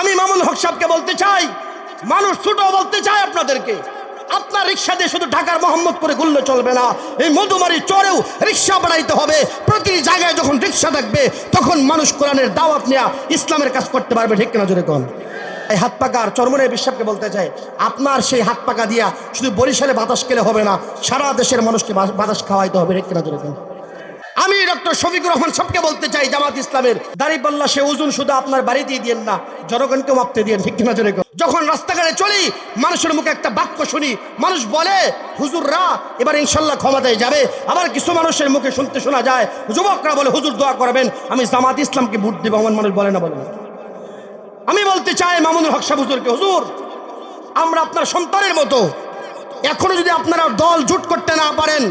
আমি মামুন হক সাহেবকে বলতে চাই, মানুষ ছোট বলতে চায় আপনাদেরকে, আপনার রিক্সা দিয়ে শুধু ঢাকার মোহাম্মদপুরে ঘুরলে চলবে না, এই মধুমারি চরেও রিক্সা বানাইতে হবে। প্রতি জায়গায় যখন রিক্সা থাকবে তখন মানুষ কোরআনের দাওয়াত নেয়া ইসলামের কাজ করতে পারবে। ঠিক কিনা জোরে কোন? এই হাত পাকার চরমনের বিশ্বাসকে বলতে চাই, আপনার সেই হাত পাকা দিয়া শুধু বরিশালে বাতাস খেলে হবে না, সারা দেশের মানুষকে বাতাস খাওয়াইতে হবে। ঠিক কিনা জোরে কোন? আমি ডক্টর শফিকুর রহমান সবকে বলতে চাই, জামাত ইসলামের দাঁড়িপাল্লা সে ওজন শুধু আপনার বাড়িতেই দিয়েন না, জনগণকে মাপতে দিয়েন। ঠিক কিনা জোরে? যখন রাস্তাঘাটে চলি মানুষের মুখে একটা বাক্য শুনি, মানুষ বলে হুজুররা এবার ইনশাল্লাহ ক্ষমতায় যাবে, আবার কিছু মানুষের মুখে শুনতে শোনা যায় যুবকরা বলে হুজুর দোয়া করবেন, আমি জামাত ইসলামকে ভোট দেব। আমার মানুষ বলে না, বলে না। আমি বলতে চাই মামুনুল হক সাহেব হুজুরকে, হুজুর আমরা আপনার সন্তানের মতো, এখনো যদি আপনারা দল জোট করতে না পারেন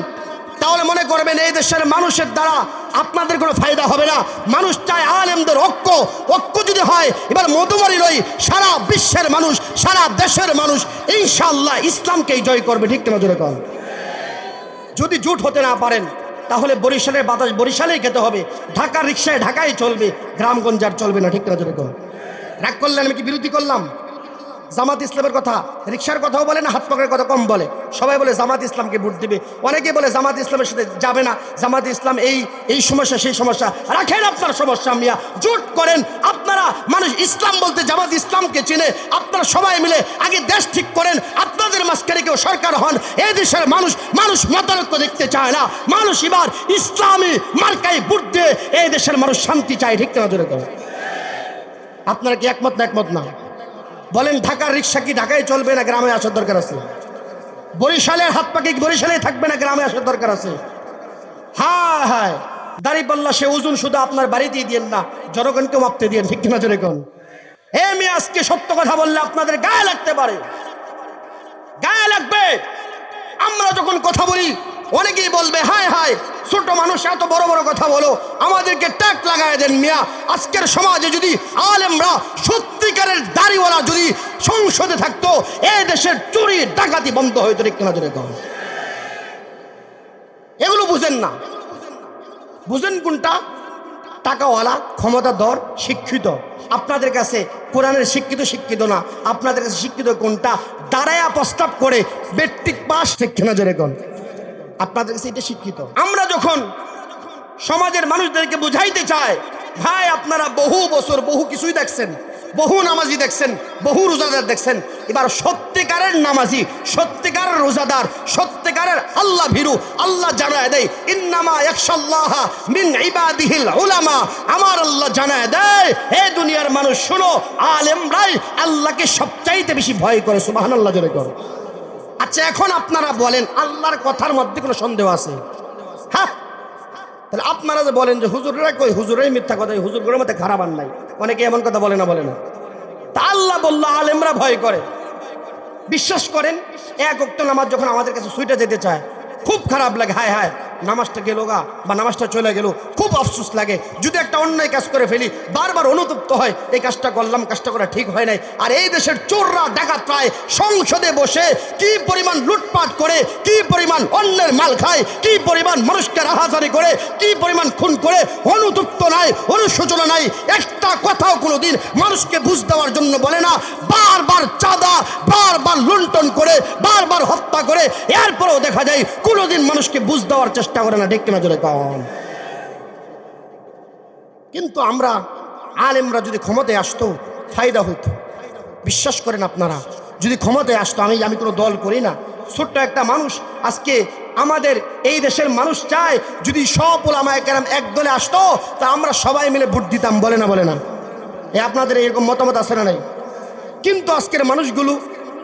তাহলে মনে করবেন এই দেশের মানুষের দ্বারা আপনাদের কোনো ফায়দা হবে না। মানুষ চায় আলেমদের ঐক্য, ঐক্য যদি হয় এবার মধুমারি লই সারা বিশ্বের মানুষ, সারা দেশের মানুষ ইনশাআল্লাহ ইসলামকেই জয় করবে। ঠিক কেন জোরে কন? যদি জোট হতে না পারেন তাহলে বরিশালের বাতাস বরিশালেই খেতে হবে, ঢাকার রিক্সায় ঢাকায় চলবে, গ্রামগঞ্জ আর চলবে না। ঠিক কেন জোরে কন? রাগ করলেন আমি কি বিরোধী করলাম? জামাত ইসলামের কথা, রিক্সার কথাও বলে না, হাত পাকের কথা কম বলে, সবাই বলে জামাত ইসলামকে ভোট দিবে। অনেকে বলে জামাত ইসলামের সাথে যাবে না, জামাত ইসলাম এই সমস্যা সেই সমস্যা। রাখেন আপনার সমস্যা, মিয়া জোট করেন আপনারা। মানুষ ইসলাম বলতে জামাত ইসলামকে চিনে। আপনারা সবাই মিলে আগে দেশ ঠিক করেন, আপনাদের মাঝখানে কেউ সরকার হন। এই দেশের মানুষ মতানৈক্য দেখতে চায় না, মানুষ এবার ইসলামী মার্কায় ভোট দিয়ে এই দেশের মানুষ শান্তি চায়। ঠিক না জোরে করেন? আপনারা কি একমত না? একমত না? বলেন ঢাকার রিক্সা কি ঢাকায় চলবে না গ্রামে আসার দরকার আছে? বরিশালের হাত পাকে বরিশালে থাকবে না গ্রামে আসার দরকার আছে? হ্যাঁ হ্যাঁ, দাঁড়িপাল্লা সে ওজন শুধু আপনার বাড়িতেই দিয়েন না, জনগণকে মাপতে দিয়েন। ঠিক কিনা জোরে কোন? আমি আজকে সত্য কথা বললে আপনাদের গায়ে লাগতে পারে, গায়ে লাগবে। আমরা যখন কথা বলি অনেকেই বলবে হায় হায় ছোট মানুষ এত বড় বড় কথা বলো, আমাদেরকে ট্যাগ লাগায় দেন। মিয়া আজকের সমাজে যদি আলেমরা সত্যিকারের দাড়িওয়ালা যদি সংসদে থাকতো এই দেশের চুরি ডাকাতি বন্ধ হইতো। ঠিক কিনা জোরে কন? এগুলো বুঝেন না। বুঝেন কোনটা? টাকাওয়ালা, ক্ষমতাধর, শিক্ষিত। আপনাদের কাছে কোরআনের শিক্ষিত না, আপনাদের কাছে শিক্ষিত কোনটা? দাঁড়ায়া প্রস্তাব করে মেট্রিক পাস। ঠিক কিনা জোরে কন? আপনাদের কাছে এটা শিক্ষিত। আমরা যখন সমাজের মানুষদেরকে বুঝাইতে চাই, ভাই আপনারা বহু বছর বহু কিছুই দেখছেন, বহু নামাজি দেখছেন, বহু রোজাদার দেখছেন, এবার সত্যিকারের নামাজি, সত্যিকারের রোজাদার, সত্যিকারের আল্লাহ ভীরু আল্লাহ জানায় দেয় ইন্নামা ইয়াখশাল্লাহ মিন ইবাদিহিল উলামা। আমার আল্লাহ জানায় দেয় হে দুনিয়ার মানুষ শোনো, আলেমরাই আল্লাহকে সবচাইতে বেশি ভয় করে। সুবহানাল্লাহ জোরে করো। আচ্ছা এখন আপনারা বলেন আল্লাহর কথার মধ্যে কোনো সন্দেহ আছে? হ্যাঁ, তাহলে আপনারা যে বলেন যে হুজুররা কই, হুজুরাই মিথ্যা কথা, হুজুরগুলোর মধ্যে খারাপ আর নাই, অনেকে এমন কথা বলে না, বলে না। তা আল্লাহ বললো আলেমরা ভয় করে। বিশ্বাস করেন এক ওয়াক্ত নামাজ যখন আমাদের কাছে সুইটা যেতে চায় খুব খারাপ লাগে, হায় হায় নামাজটা গেল গা বা নামাজটা চলে গেল, খুব আফসোস লাগে। যদি একটা অন্যায় কাজ করে ফেলি বারবার অনুতপ্ত হয়, এই কাজটা করলাম, কাজটা করা ঠিক হয় নাই। আর এই দেশের চোররা ডাকাতরায় সংসদে বসে কি পরিমাণ লুটপাট করে, কি পরিমাণ অন্যের মাল খায়, কি পরিমাণ মানুষকে রাহাজারি করে, কি পরিমাণ খুন করে, অনুতপ্ত নাই, অনুশোচনা নাই, একটা কথাও কোনোদিন মানুষকে বুঝ দেওয়ার জন্য বলে না। বারবার চাঁদা, বারবার লুণ্ঠন করে, বারবার হত্যা করে, এরপরেও দেখা যায় কোনোদিন মানুষকে বুঝ দেওয়ার চেষ্টা করে না। ঠিক কিনা জোরে কন? কিন্তু আমরা আলেমরা যদি ক্ষমতায় আসতো ফায়দা হইতো। বিশ্বাস করেন আপনারা, যদি ক্ষমতায় আসতো, আমি কোনো দল করি না, ছোট্ট একটা মানুষ, আজকে আমাদের এই দেশের মানুষ চায় যদি সব ওলামায়ে কেরাম এক দলে আসতো তা আমরা সবাই মিলে ভোট দিতাম। বলে না? বলে না? আপনাদের এরকম মতামত আছে না নাই? কিন্তু আজকের মানুষগুলো,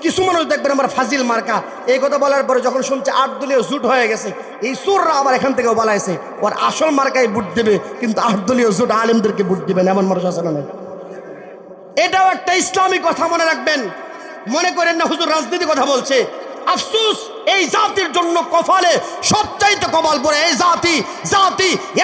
কিছু মানুষ দেখবেন আমরা ফাজিল মার্কা, এই কথা বলার পরে যখন শুনছে 8 দলীয় জোট হয়ে গেছে, এই চোররা আবার এখান থেকেও বলাইছে ওর আসল মার্কায় ভোট দেবে, কিন্তু 8 দলীয় জোট আলেমদেরকে ভোট দেবেন, এমন মানুষ আছে না নাই? এটাও একটা ইসলামী কথা, মনে রাখবেন। মনে করেন না হুজুর রাজনীতি কথা বলছে। আফসোস এই জাতির জন্য কপালে সবচাইতে কপাল পরে এই জাতি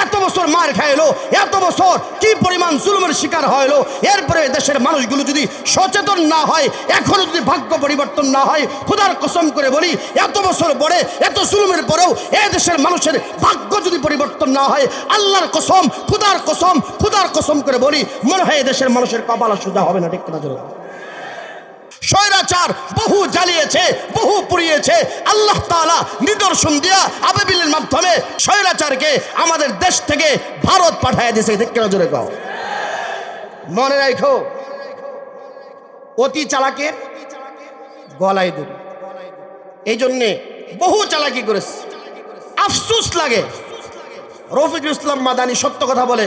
এত বছর মার খাইলো, এত বছর কি পরিমাণ জুলুমের শিকার হইলো। এরপরে দেশের মানুষগুলো যদি সচেতন না হয়, এখনো যদি ভাগ্য পরিবর্তন না হয়, খোদার কসম করে বলি এত বছর পরে এত জুলুমের পরেও এই দেশের মানুষের ভাগ্য যদি পরিবর্তন না হয়, আল্লাহর কসম খোদার কসম করে বলি মনে হয় এই দেশের মানুষের কপাল সোজা হবে না। ঠিক না জোরে? স্বৈরাচার বহু জ্বালিয়েছে, বহু পুড়িয়েছে। আল্লাহ তাআলা নিদর্শন দিয়া আবাবিলের মাধ্যমে স্বৈরাচারকে আমাদের দেশ থেকে ভারত পাঠিয়ে দিয়েছে। ঠিক না জোরে কও? মনে রাখো, অতি চালাকের গলায় দড়ি। এই জন্যে বহু চালাকি করেছে। আফসোস লাগে, রফিকুল ইসলাম মাদানী সত্য কথা বলে,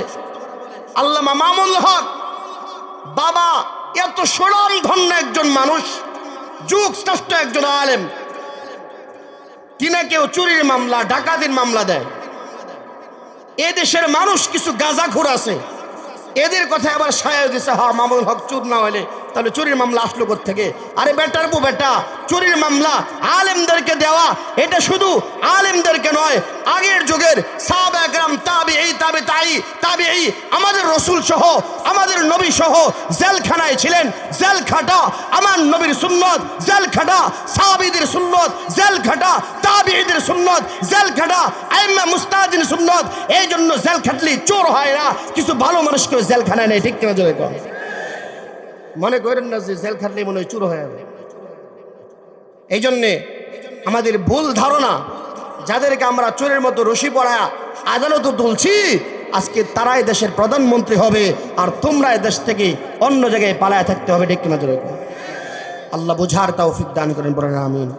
আল্লামা মামুনুল হক বাবা এত সুনাম ধন্য একজন মানুষ, যুগ শ্রেষ্ঠ একজন আলেম, কিনা কেউ চুরির মামলা ডাকাতির মামলা দেয়। এদেশের মানুষ কিছু গাঁজাখোর আছে, এদের কথা আবার সায় দিছে, হ্যাঁ মামুনুল হক চুর না হলে তাহলে চুরির মামলা আসলো থেকে। আরে বেটার বউ বেটা, চুরির মামলা আলেমদেরকে দেওয়া, এটা শুধু আলেমদেরকে নয়, আগের যুগের সাহাবা একরাম, তাবিঈ, আমাদের রসুল সহ আমাদের নবী সহ জেলখানায় ছিলেন। জেল খাটা আমার নবীর সুন্নত, জেল খাটা সাহাবীদের সুন্নত, জেল খাটা তাবিঈদের সুন্নত, জেল খাটা আইম্মা মুস্তাহিদিন সুন্নত। এই জন্য জেল খাটলি চোর হয় না, কিছু ভালো মানুষকে জেলখানায় নেই। ঠিক কিনা জোরে কর? মনে করেন না যে জেল খাটলে মনে হয় চুর হয়ে যাবে। এই জন্যে আমাদের ভুল ধারণা, যাদেরকে আমরা চোরের মতো রশি পড়ায়া আদালতে তুলছি, আজকে তারাই দেশের প্রধানমন্ত্রী হবে, আর তোমরা দেশ থেকে অন্য জায়গায় পালায় থাকতে হবে। ঠিক কিনা জোরে? আল্লাহ বুঝার তৌফিক দান করেন, বলেন আমিন।